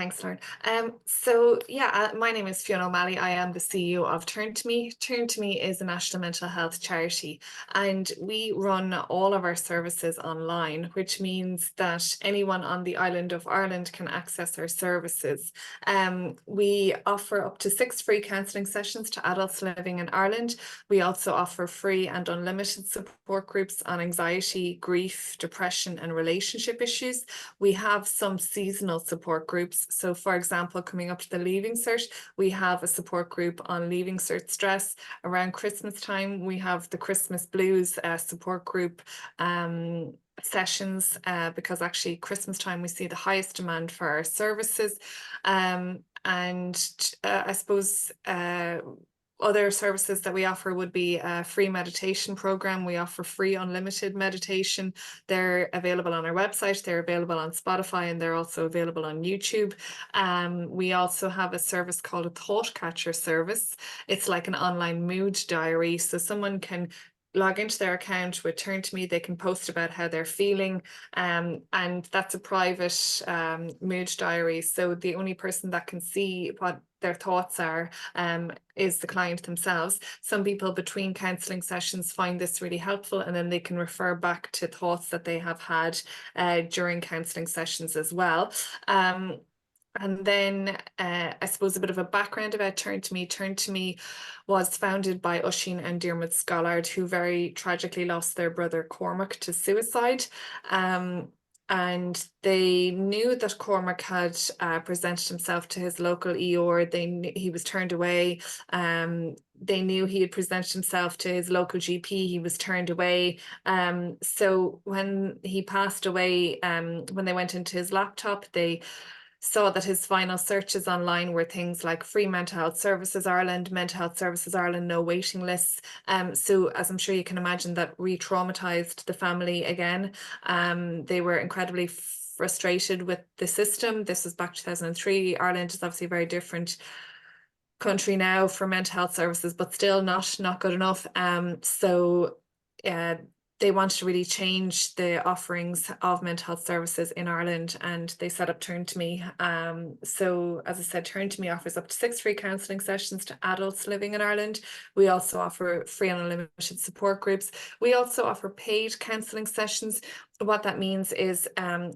Thanks, Lauren. My name is Fiona O'Malley. I am the CEO of Turn to Me. Turn to Me is a national mental health charity, and we run all of our services online, which means that anyone on the island of Ireland can access our services. We offer up to 6 free counselling sessions to adults living in Ireland. We also offer free and unlimited support groups on anxiety, grief, depression, and relationship issues. We have some seasonal support groups. So, for example, coming up to the Leaving Cert, we have a support group on Leaving Cert stress. Around Christmas time, we have the Christmas Blues support group sessions, because actually Christmas time we see the highest demand for our services. I suppose other services that we offer would be a free meditation program. We offer free unlimited meditation. They're available on our website, they're available on Spotify, and they're also available on YouTube. We also have a service called a Thought Catcher service. It's like an online mood diary. So someone can log into their account with Turn to Me, they can post about how they're feeling, and that's a private mood diary. So the only person that can see what their thoughts are is the client themselves. Some people between counselling sessions find this really helpful, and then they can refer back to thoughts that they have had during counselling sessions as well. And then I suppose a bit of a background about Turn to Me. Turn to Me was founded by Oisín and Diarmuid Scollard, who very tragically lost their brother Cormac to suicide. And they knew that Cormac had presented himself to his local ER. He was turned away. They knew he had presented himself to his local GP. He was turned away. So when he passed away, when they went into his laptop, they saw that his final searches online were things like Free Mental Health Services Ireland, Mental Health Services Ireland, no waiting lists. So as I'm sure you can imagine, that re-traumatized the family again. They were incredibly frustrated with the system. This was back 2003. Ireland is obviously a very different country now for mental health services, but still not good enough. They wanted to really change the offerings of mental health services in Ireland, and they set up Turn to Me. So as I said, Turn to Me offers up to 6 free counselling sessions to adults living in Ireland. We also offer free and unlimited support groups. We also offer paid counselling sessions. What that means is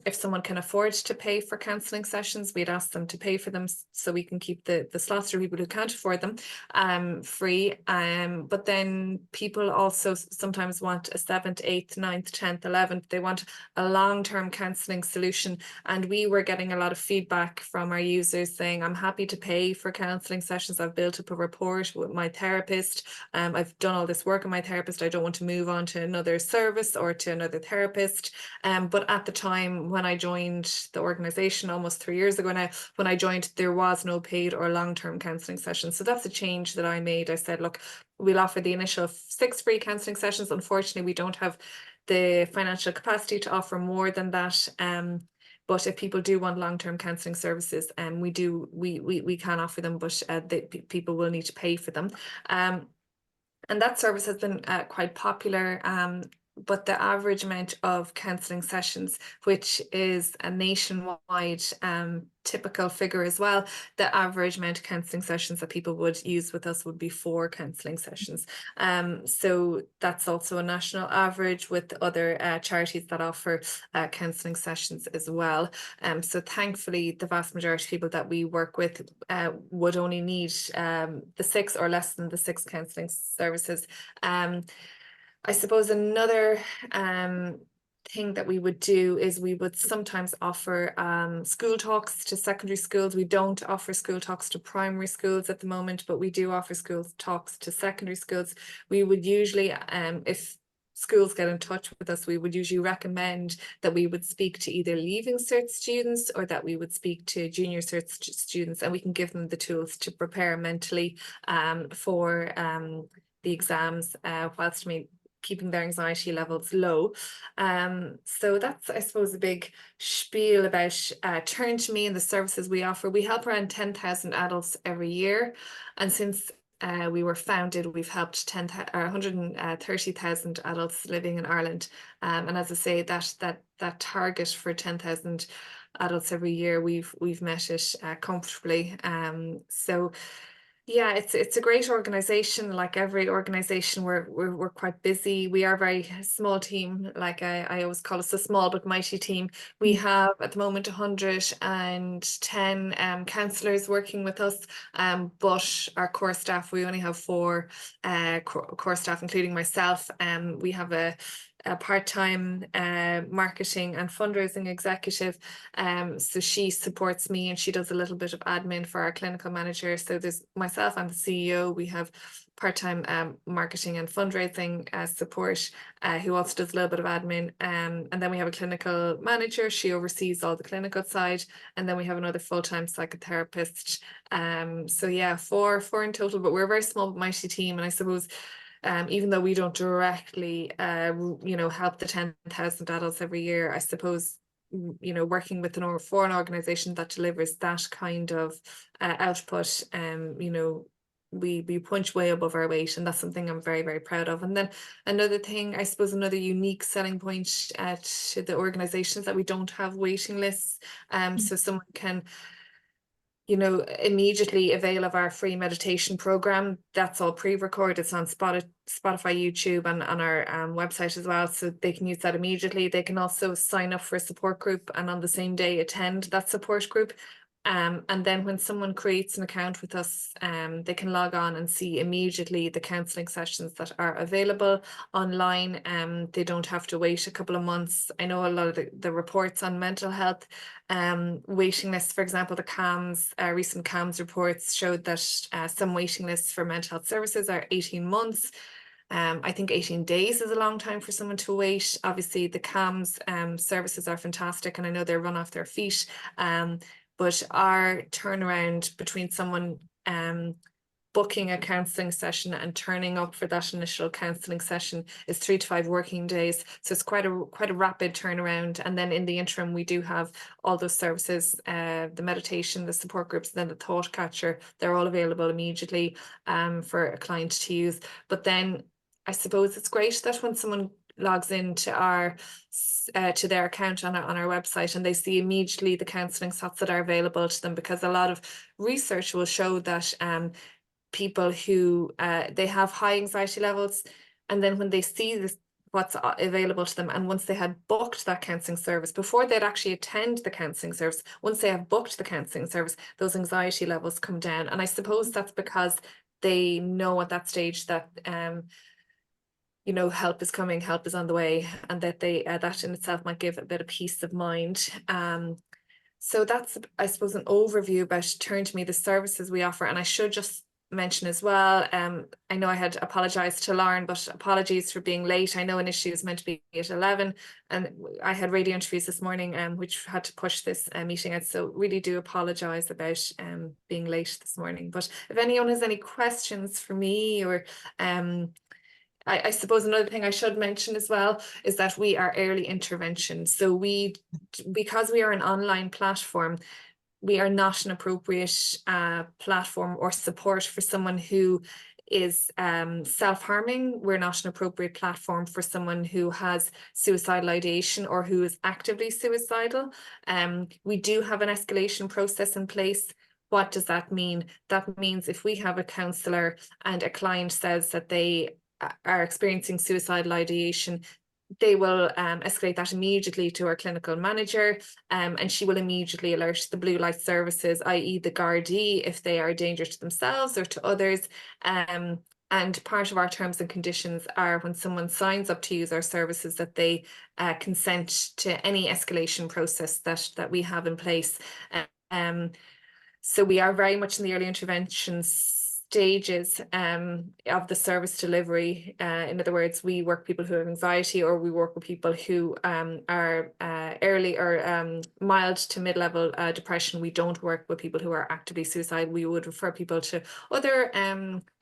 if someone can afford to pay for counselling sessions, we'd ask them to pay for them so we can keep the slots for people who can't afford them free. But then people also sometimes want a 7th, 8th, 9th, 10th, 11th. They want a long-term counselling solution. And we were getting a lot of feedback from our users saying, I'm happy to pay for counselling sessions. I've built up a rapport with my therapist. I've done all this work with my therapist. I don't want to move on to another service or to another therapist. But at the time when I joined the organisation almost 3 years ago now, when I joined, there was no paid or long-term counselling sessions. So that's a change that I made. I said, look, we'll offer the initial 6 free counselling sessions. Unfortunately, we don't have the financial capacity to offer more than that. But if people do want long-term counselling services, we can offer them, but people will need to pay for them. And that service has been quite popular. But the average amount of counselling sessions, which is a nationwide typical figure as well, the average amount of counselling sessions that people would use with us would be 4 counselling sessions. So that's also a national average, with other charities that offer counselling sessions as well. So thankfully, the vast majority of people that we work with would only need the 6 or less than the 6 counselling services. I suppose another thing that we would do is we would sometimes offer school talks to secondary schools. We don't offer school talks to primary schools at the moment, but we do offer school talks to secondary schools. We would usually, if schools get in touch with us, we would usually recommend that we would speak to either Leaving Cert students or that we would speak to Junior Cert students, and we can give them the tools to prepare mentally for the exams, whilst keeping their anxiety levels low. So that's, I suppose, a big spiel about Turn to Me and the services we offer. We help around 10,000 adults every year. And since we were founded. We've helped 130,000 adults living in Ireland. And as I say, that target for 10,000 adults every year, we've met it comfortably. So yeah, it's a great organization. Like every organization, we're quite busy. We are a very small team. Like I always call us a small but mighty team. We have at the moment 110 counsellors working with us. But our core staff, we only have four core staff, including myself. We have a part-time marketing and fundraising executive. So she supports me and she does a little bit of admin for our clinical manager. So there's myself, I'm the CEO. We have part-time marketing and fundraising support, who also does a little bit of admin. And then we have a clinical manager. She oversees all the clinical side. And then we have another full-time psychotherapist. So yeah, four in total, but we're a very small but mighty team. And I suppose even though we don't directly, help the 10,000 adults every year, I suppose, working with for an organization that delivers that kind of output, we punch way above our weight, and that's something I'm very, very proud of. And then another thing, I suppose, another unique selling point to the organization is that we don't have waiting lists. So someone can immediately avail of our free meditation program. That's all pre-recorded. It's on Spotify, YouTube, and on our website as well. So they can use that immediately. They can also sign up for a support group and on the same day attend that support group. And then when someone creates an account with us, they can log on and see immediately the counselling sessions that are available online. They don't have to wait a couple of months. I know a lot of the reports on mental health waiting lists, for example, the CAMS, recent CAMS reports showed that some waiting lists for mental health services are 18 months. I think 18 days is a long time for someone to wait. Obviously, the CAMS services are fantastic, and I know they're run off their feet. But our turnaround between someone booking a counselling session and turning up for that initial counselling session is 3 to 5 working days. So it's quite a rapid turnaround. And then in the interim, we do have all those services, the meditation, the support groups, then the thought catcher. They're all available immediately for a client to use. But then I suppose it's great that when someone logs into to their account on our website and they see immediately the counselling slots that are available to them, because a lot of research will show that people who they have high anxiety levels, and then when they see what's available to them, and once they had booked that counselling service, before they'd actually attend the counselling service, once they have booked the counselling service, those anxiety levels come down. And I suppose that's because they know at that stage that help is coming, help is on the way, and that that in itself might give a bit of peace of mind. So that's, I suppose, an overview about Turn to Me, the services we offer. And I should just mention as well, I know I had apologized to Lauren, but apologies for being late. I know initially it was meant to be at 11, and I had radio interviews this morning, which had to push this meeting out. So really do apologize about being late this morning. But if anyone has any questions for me, or I suppose another thing I should mention as well is that we are early intervention. So because we are an online platform, we are not an appropriate platform or support for someone who is self-harming. We're not an appropriate platform for someone who has suicidal ideation or who is actively suicidal. We do have an escalation process in place. What does that mean? That means if we have a counsellor and a client says that they are experiencing suicidal ideation, they will escalate that immediately to our clinical manager, and she will immediately alert the blue light services, i.e. the Gardaí, if they are a danger to themselves or to others. And part of our terms and conditions are when someone signs up to use our services that they consent to any escalation process that we have in place. So we are very much in the early intervention stages of the service delivery. In other words, we work with people who have anxiety, or we work with people who are early or mild to mid-level depression. We don't work with people who are actively suicidal. We would refer people to other,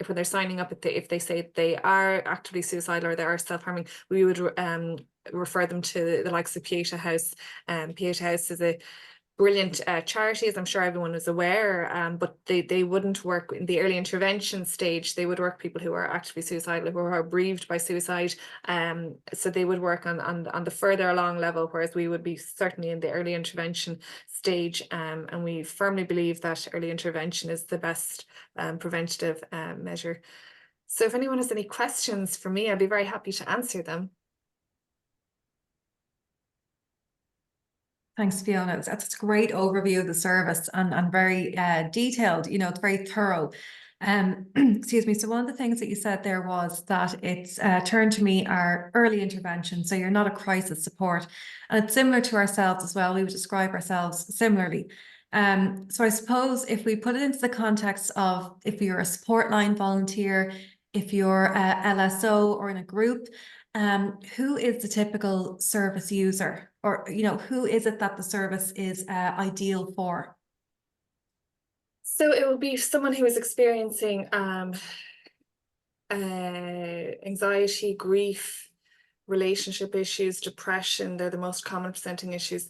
if when they're signing up, if they say they are actively suicidal or they are self-harming, we would refer them to the likes of Pieta House. Pieta House is a brilliant charities. I'm sure everyone is aware, but they wouldn't work in the early intervention stage. They would work people who are actively suicidal, who are bereaved by suicide. So they would work on the further along level, whereas we would be certainly in the early intervention stage. And we firmly believe that early intervention is the best preventative measure. So if anyone has any questions for me, I'd be very happy to answer them. Thanks, Fiona. That's a great overview of the service and very detailed. You know, it's very thorough. Excuse me. So one of the things that you said there was that it's Turn to Me our early intervention. So you're not a crisis support, and it's similar to ourselves as well. We would describe ourselves similarly. So I suppose if we put it into the context of if you're a support line volunteer, if you're a LSO or in a group, who is the typical service user, or who is it that the service is ideal for? So it will be someone who is experiencing anxiety, grief, relationship issues, depression. They're the most common presenting issues.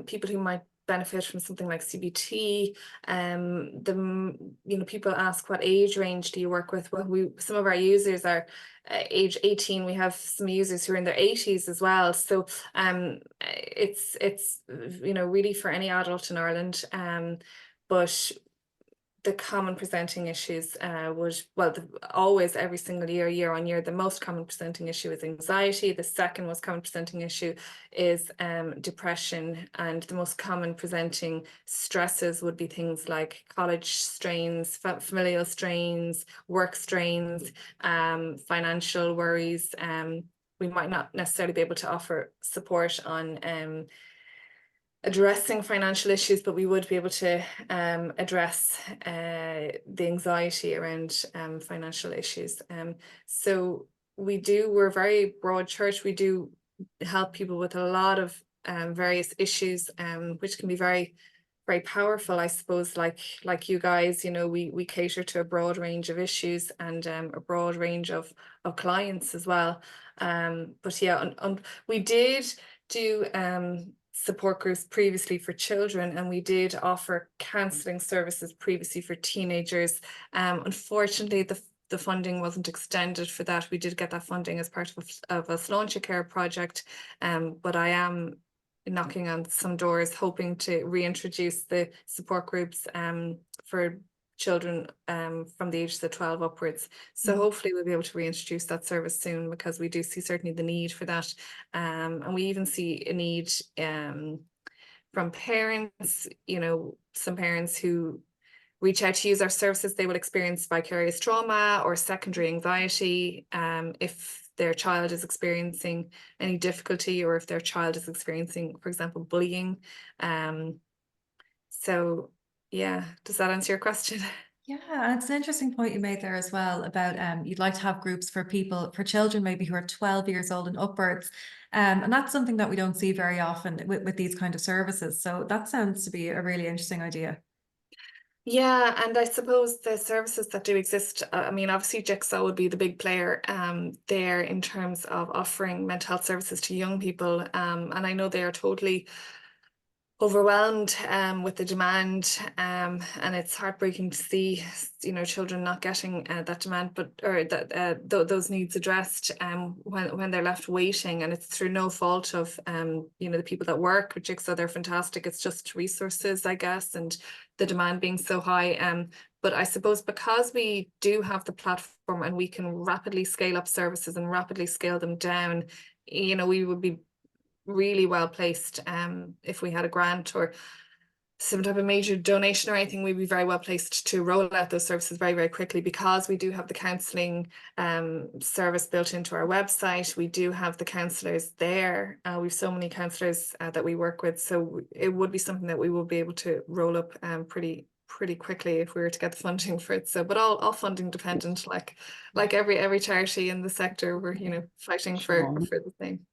People who might benefit from something like CBT. People ask, what age range do you work with? Well, some of our users are age 18. We have some users who are in their 80s as well. So it's really for any adult in Ireland. But the common presenting issues always every single year on year, the most common presenting issue is anxiety. The second most common presenting issue is depression, and the most common presenting stresses would be things like college strains, familial strains, work strains, financial worries. We might not necessarily be able to offer support on addressing financial issues, but we would be able to address the anxiety around financial issues. So we're a very broad church. We do help people with a lot of various issues, which can be very, very powerful, I suppose. Like you guys, we cater to a broad range of issues and a broad range of clients as well. But yeah, we did do support groups previously for children, and we did offer counselling services previously for teenagers. Unfortunately, the funding wasn't extended for that. We did get that funding as part of a Sláinte Care project, but I am knocking on some doors, hoping to reintroduce the support groups for children from the ages of 12 upwards. So hopefully we'll be able to reintroduce that service soon, because we do see certainly the need for that. And we even see a need from parents, some parents who reach out to use our services, they will experience vicarious trauma or secondary anxiety if their child is experiencing any difficulty, or if their child is experiencing, for example, bullying. So yeah, does that answer your question? Yeah, and it's an interesting point you made there as well about you'd like to have groups for children maybe who are 12 years old and upwards. And that's something that we don't see very often with these kind of services. So that sounds to be a really interesting idea. Yeah, and I suppose the services that do exist, obviously Jigsaw would be the big player there in terms of offering mental health services to young people. And I know they are totally overwhelmed with the demand, and it's heartbreaking to see children not getting that demand, or that those needs addressed when they're left waiting, and it's through no fault of the people that work with Jigsaw. They're fantastic. It's just resources, I guess, and the demand being so high. But I suppose because we do have the platform and we can rapidly scale up services and rapidly scale them down, we would be really well placed. If we had a grant or some type of major donation or anything, we'd be very well placed to roll out those services very, very quickly, because we do have the counselling service built into our website. We do have the counsellors there. We've so many counsellors that we work with, so it would be something that we will be able to roll up pretty quickly if we were to get the funding for it. So, but all funding dependent, like every charity in the sector, we're fighting for the thing.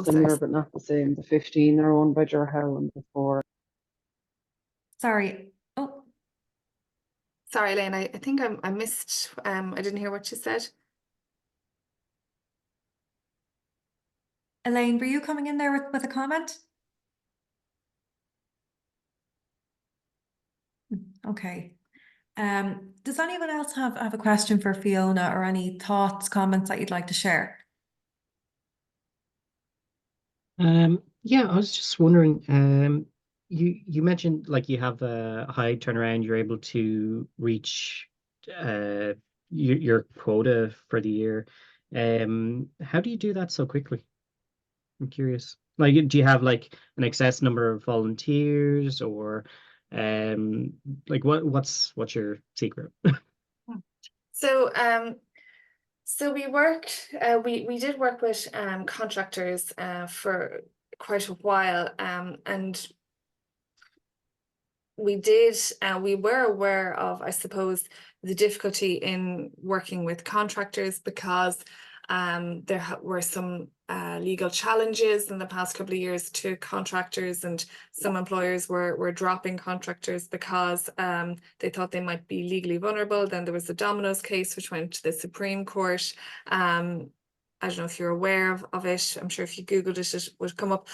Similar but not the same. The 15 are owned by Jerhow and the 4. Sorry. Oh, sorry, Elaine. I think I missed. I didn't hear what you said. Elaine, were you coming in there with a comment? Okay. Does anyone else have a question for Fiona, or any thoughts, comments that you'd like to share? Yeah, I was just wondering, you mentioned like you have a high turnaround, you're able to reach your quota for the year. How do you do that so quickly? I'm curious. Like, do you have like an excess number of volunteers, or like what's your secret? So so we did work with contractors for quite a while, and we were aware of, I suppose, the difficulty in working with contractors, because there were some legal challenges in the past couple of years to contractors, and some employers were dropping contractors because they thought they might be legally vulnerable. Then there was the Domino's case, which went to the Supreme Court. I don't know if you're aware of it. I'm sure if you Googled it, it would come up.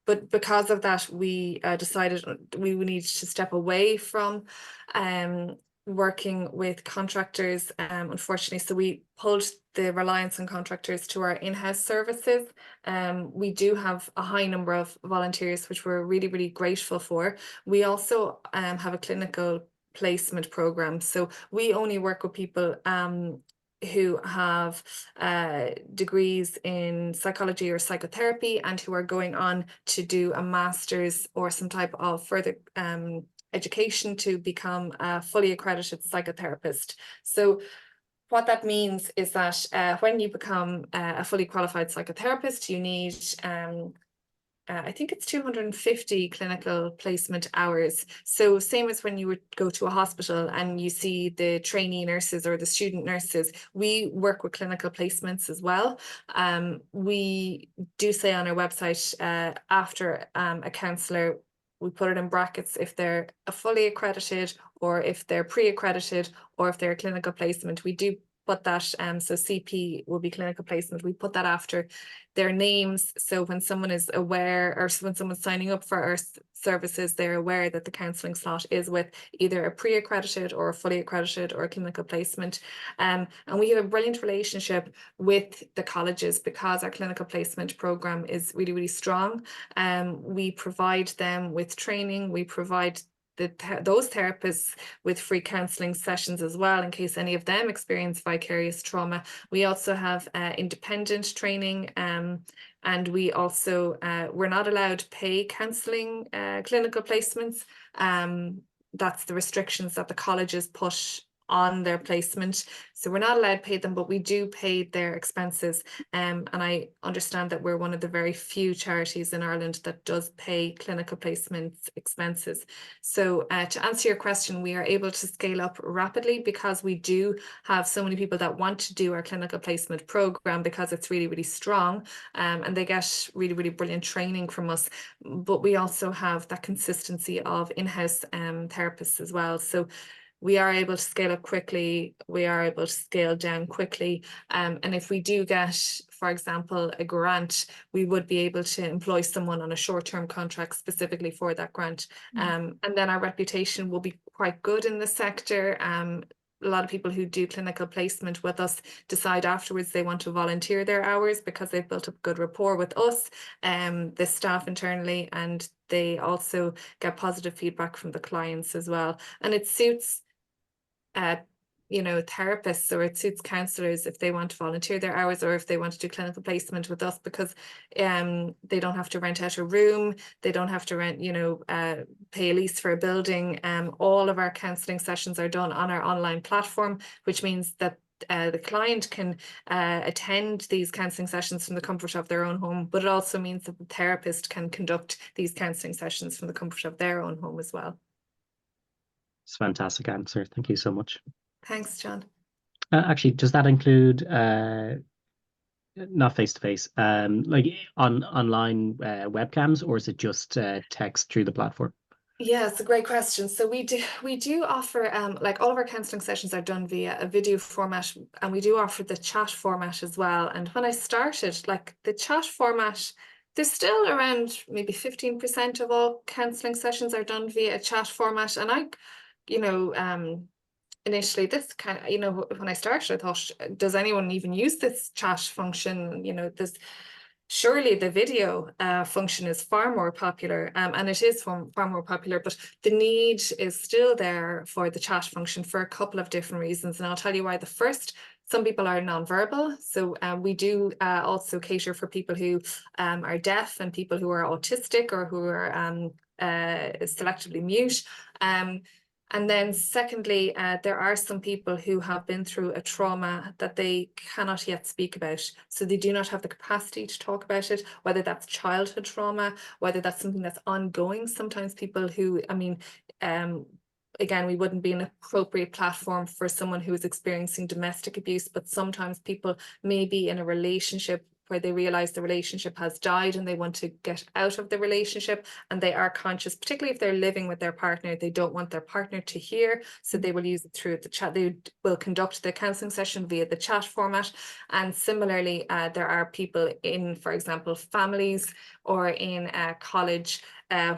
But because of that, we decided we needed to step away from working with contractors, unfortunately. So we pulled the reliance on contractors to our in-house services. We do have a high number of volunteers, which we're really, really grateful for. We also have a clinical placement program. So we only work with people who have degrees in psychology or psychotherapy, and who are going on to do a master's or some type of further education to become a fully accredited psychotherapist. So what that means is that when you become a fully qualified psychotherapist, you need I think it's 250 clinical placement hours. So same as when you would go to a hospital and you see the trainee nurses or the student nurses, we work with clinical placements as well. We do say on our website, after a counsellor, we put it in brackets if they're a fully accredited, or if they're pre-accredited, or if they're a clinical placement. We do put that, so CP will be clinical placement. We put that after their names, so when someone is aware, or when someone's signing up for our services, they're aware that the counselling slot is with either a pre-accredited or a fully accredited or a clinical placement. And we have a brilliant relationship with the colleges, because our clinical placement program is really, really strong. We provide them with training. We provide those therapists with free counselling sessions as well, in case any of them experience vicarious trauma. We also have independent training, and we also we're not allowed to pay counselling clinical placements. That's the restrictions that the colleges put on their placement. So we're not allowed to pay them, but we do pay their expenses. And I understand that we're one of the very few charities in Ireland that does pay clinical placements expenses. So to answer your question, we are able to scale up rapidly, because we do have so many people that want to do our clinical placement program, because it's really, really strong, and they get really, really brilliant training from us. But we also have that consistency of in-house therapists as well. So we are able to scale up quickly, we are able to scale down quickly. And if we do get, for example, a grant, we would be able to employ someone on a short-term contract specifically for that grant. And then our reputation will be quite good in the sector. A lot of people who do clinical placement with us decide afterwards they want to volunteer their hours, because they've built up good rapport with us, the staff internally, and they also get positive feedback from the clients as well. And it suits therapists, or it suits counselors if they want to volunteer their hours, or if they want to do clinical placement with us, because they don't have to rent out a room, they don't have to pay a lease for a building. All of our counselling sessions are done on our online platform, which means that the client can attend these counselling sessions from the comfort of their own home, but it also means that the therapist can conduct these counselling sessions from the comfort of their own home as well. It's a fantastic answer. Thank you so much. Thanks, John. Actually, does that include not face to face, like online webcams, or is it just text through the platform? Yeah, it's a great question. So we do offer like all of our counselling sessions are done via a video format, and we do offer the chat format as well. And when I started, like, the chat format There's still around maybe 15% of all counselling sessions are done via a chat format. And you know, initially this kind of, when I started, I thought, does anyone even use this chat function? Surely the video function is far more popular, and it is far more popular, but the need is still there for the chat function for a couple of different reasons. And I'll tell you why. The first, some people are nonverbal. So we do also cater for people who are deaf and people who are autistic or who are selectively mute. And then secondly, there are some people who have been through a trauma that they cannot yet speak about. So they do not have the capacity to talk about it, whether that's childhood trauma, whether that's something that's ongoing. Sometimes people who, again, we wouldn't be an appropriate platform for someone who is experiencing domestic abuse, but sometimes people may be in a relationship where they realize the relationship has died and they want to get out of the relationship, and they are conscious, particularly if they're living with their partner, they don't want their partner to hear, so they will use it through the chat. They will conduct the counselling session via the chat format. And similarly, there are people in, for example, families or in college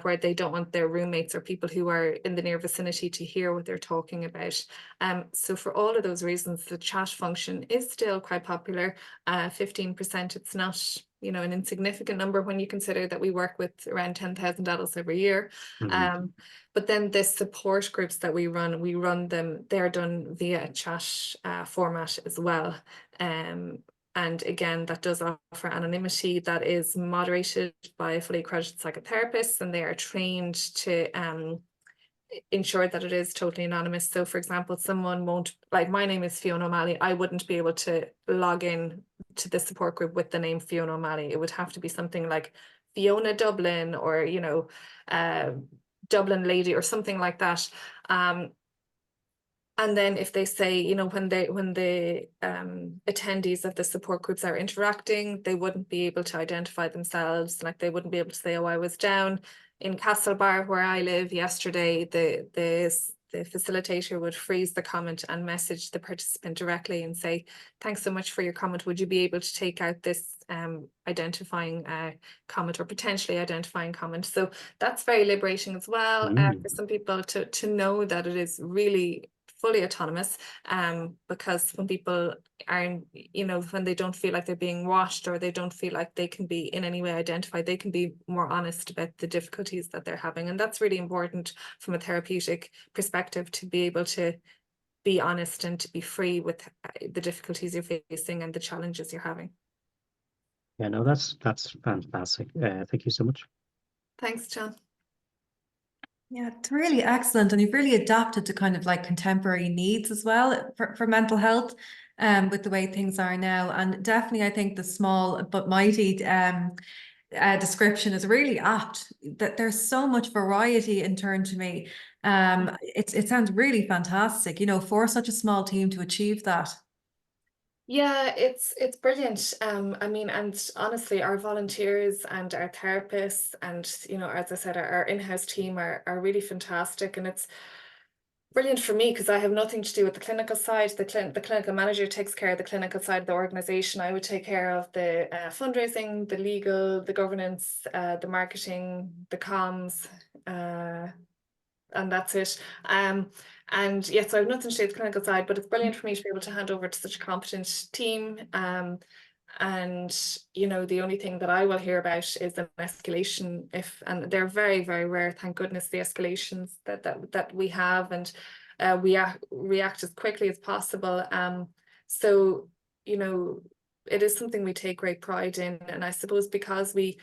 where they don't want their roommates or people who are in the near vicinity to hear what they're talking about. So for all of those reasons, the chat function is still quite popular. 15%, it's not, an insignificant number when you consider that we work with around 10,000 adults every year. But then the support groups that we run them, they're done via a chat format as well. And again, that does offer anonymity, that is moderated by a fully accredited psychotherapist, and they are trained to ensure that it is totally anonymous. So for example, someone won't, like, my name is Fiona O'Malley, I wouldn't be able to log in to the support group with the name Fiona O'Malley. It would have to be something like Fiona Dublin, or Dublin Lady or something like that. And then if they say, when the attendees of the support groups are interacting, they wouldn't be able to identify themselves. Like, they wouldn't be able to say, oh, I was down in Castlebar where I live yesterday. The facilitator would freeze the comment and message the participant directly and say, thanks so much for your comment. Would you be able to take out this identifying comment or potentially identifying comment? So that's very liberating as well for some people to know that it is really fully autonomous, because when people are, when they don't feel like they're being watched, or they don't feel like they can be in any way identified, they can be more honest about the difficulties that they're having. And that's really important from a therapeutic perspective, to be able to be honest and to be free with the difficulties you're facing and the challenges you're having. Yeah, no, that's fantastic. Thank you so much. Thanks, John. Yeah, it's really excellent. And you've really adapted to kind of like contemporary needs as well for mental health, with the way things are now. And definitely, I think the small but mighty description is really apt, that there's so much variety in turn to me. It sounds really fantastic, for such a small team to achieve that. Yeah, it's brilliant. And honestly, our volunteers and our therapists and, as I said, our in-house team are really fantastic. And it's brilliant for me because I have nothing to do with the clinical side. The clinical manager takes care of the clinical side of the organization. I would take care of the fundraising, the legal, the governance, the marketing, the comms, and that's it. And yes, so I have nothing to do with the clinical side, but it's brilliant for me to be able to hand over to such a competent team. And the only thing that I will hear about is an escalation, and they're very, very rare, thank goodness, the escalations that we have, and we react as quickly as possible. So it is something we take great pride in, and I suppose because we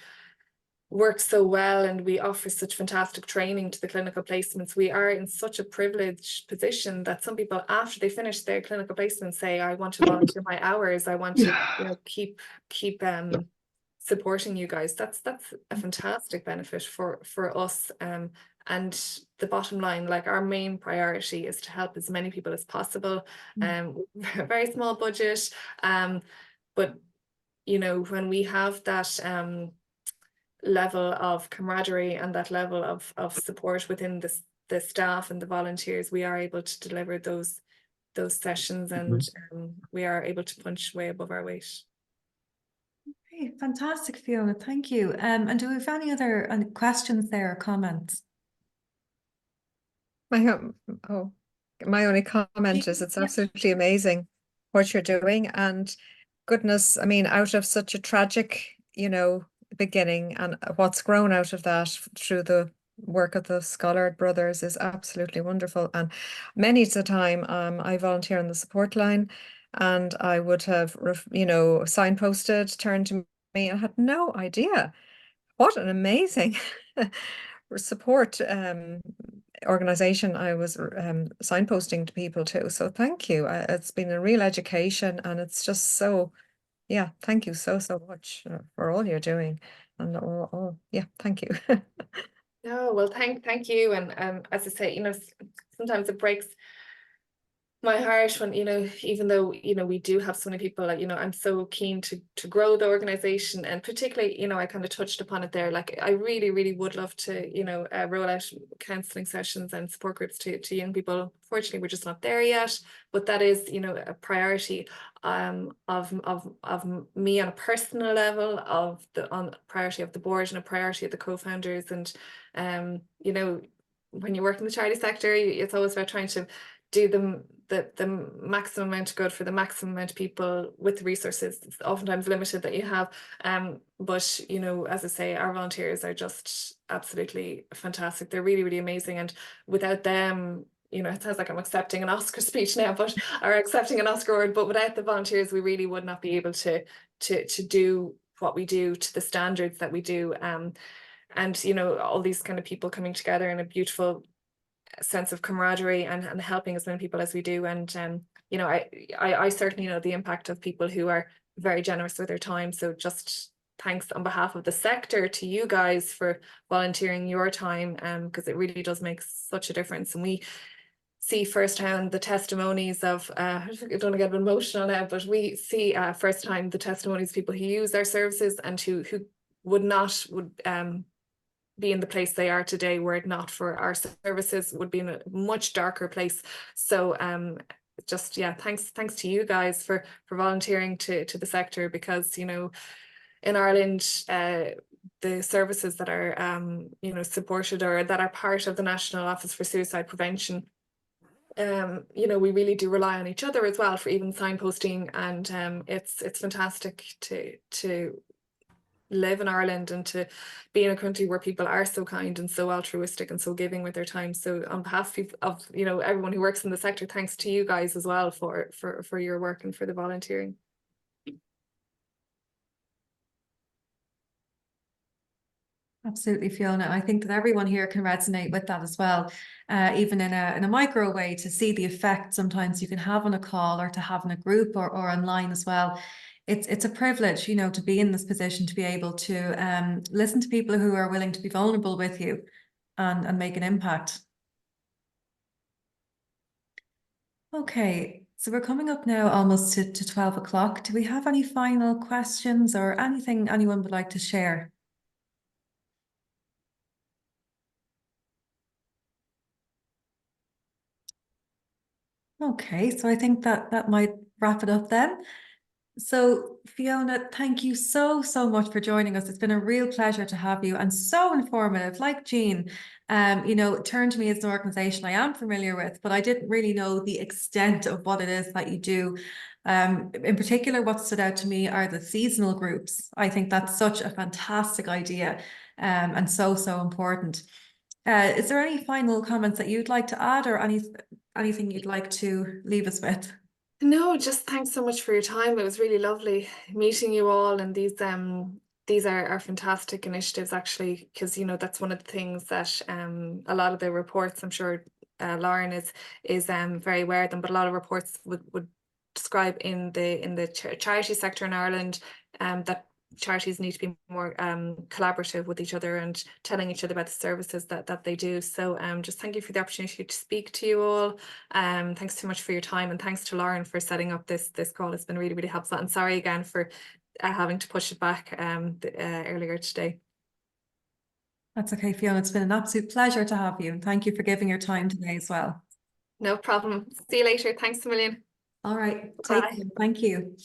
work so well and we offer such fantastic training to the clinical placements, we are in such a privileged position that some people, after they finish their clinical placement, say, I want to volunteer my hours, I want to keep supporting you guys. That's a fantastic benefit for us. And the bottom line, like, our main priority is to help as many people as possible. Very small budget, but when we have that level of camaraderie and that level of support within the staff and the volunteers, we are able to deliver those sessions, and we are able to punch way above our weight. Okay, fantastic, Fiona. Thank you. And do we have any other questions there or comments? Oh, my only comment is it's Yeah. absolutely amazing what you're doing. And goodness, I mean, out of such a tragic, beginning, and what's grown out of that through the work of the Schollard brothers is absolutely wonderful. And many a time, I volunteer on the support line, and I would have, signposted, turned to me, and had no idea what an amazing support organization I was signposting to people too. So thank you. It's been a real education, and it's just so, yeah, thank you so much for all you're doing. And yeah, thank you. No, well, thank you. And as I say, sometimes it breaks my heart when, even though, we do have so many people, like, I'm so keen to grow the organization, and particularly, I kind of touched upon it there. Like, I really, really would love to, roll out counseling sessions and support groups to young people. Fortunately, we're just not there yet, but that is, a priority of me on a personal level, on priority of the board, and a priority of the co-founders. And when you work in the charity sector, it's always about trying to do the maximum amount of good for the maximum amount of people with the resources. It's oftentimes limited that you have. But as I say, our volunteers are just absolutely fantastic. They're really, really amazing. And without them, it sounds like I'm accepting an Oscar speech now, or accepting an Oscar award, but without the volunteers, we really would not be able to do what we do to the standards that we do. And all these kind of people coming together in a beautiful sense of camaraderie, and helping as many people as we do. And I certainly know the impact of people who are very generous with their time. So just thanks on behalf of the sector to you guys for volunteering your time, because it really does make such a difference. And we see firsthand the testimonies of I don't want to get emotional now, but we see firsthand the testimonies of people who use our services and who would be in the place they are today were it not for our services, would be in a much darker place. So just, yeah, thanks to you guys for volunteering to the sector, because in Ireland the services that are supported, or that are part of the National Office for Suicide Prevention, we really do rely on each other as well for even signposting. And it's fantastic to live in Ireland and to be in a country where people are so kind and so altruistic and so giving with their time. So on behalf of everyone who works in the sector, thanks to you guys as well for your work and for the volunteering. Absolutely, Fiona. I think that everyone here can resonate with that as well, even in a micro way, to see the effect sometimes you can have on a call, or to have in a group, or online as well. It's a privilege, to be in this position, to be able to listen to people who are willing to be vulnerable with you and make an impact. Okay, so we're coming up now almost to 12 o'clock. Do we have any final questions or anything anyone would like to share? Okay, so I think that might wrap it up then. So Fiona, thank you so much for joining us. It's been a real pleasure to have you, and so informative. Like Jean, Turn to Me as an organization I am familiar with, but I didn't really know the extent of what it is that you do. In particular, what stood out to me are the seasonal groups. I think that's such a fantastic idea, and so important. Is there any final comments that you'd like to add, or anything you'd like to leave us with? No, just thanks so much for your time. It was really lovely meeting you all, and these are fantastic initiatives, actually, because that's one of the things that a lot of the reports, I'm sure Lauren is very aware of them, but a lot of reports would describe in the charity sector in Ireland that charities need to be more collaborative with each other and telling each other about the services that they do. So just thank you for the opportunity to speak to you all. Thanks so much for your time, and thanks to Lauren for setting up this call. It's been really, really helpful, and sorry again for having to push it back earlier today. That's okay, Fiona. It's been an absolute pleasure to have you. Thank you for giving your time today as well. No problem. See you later. Thanks a million. All right. Bye. Take care. Thank you.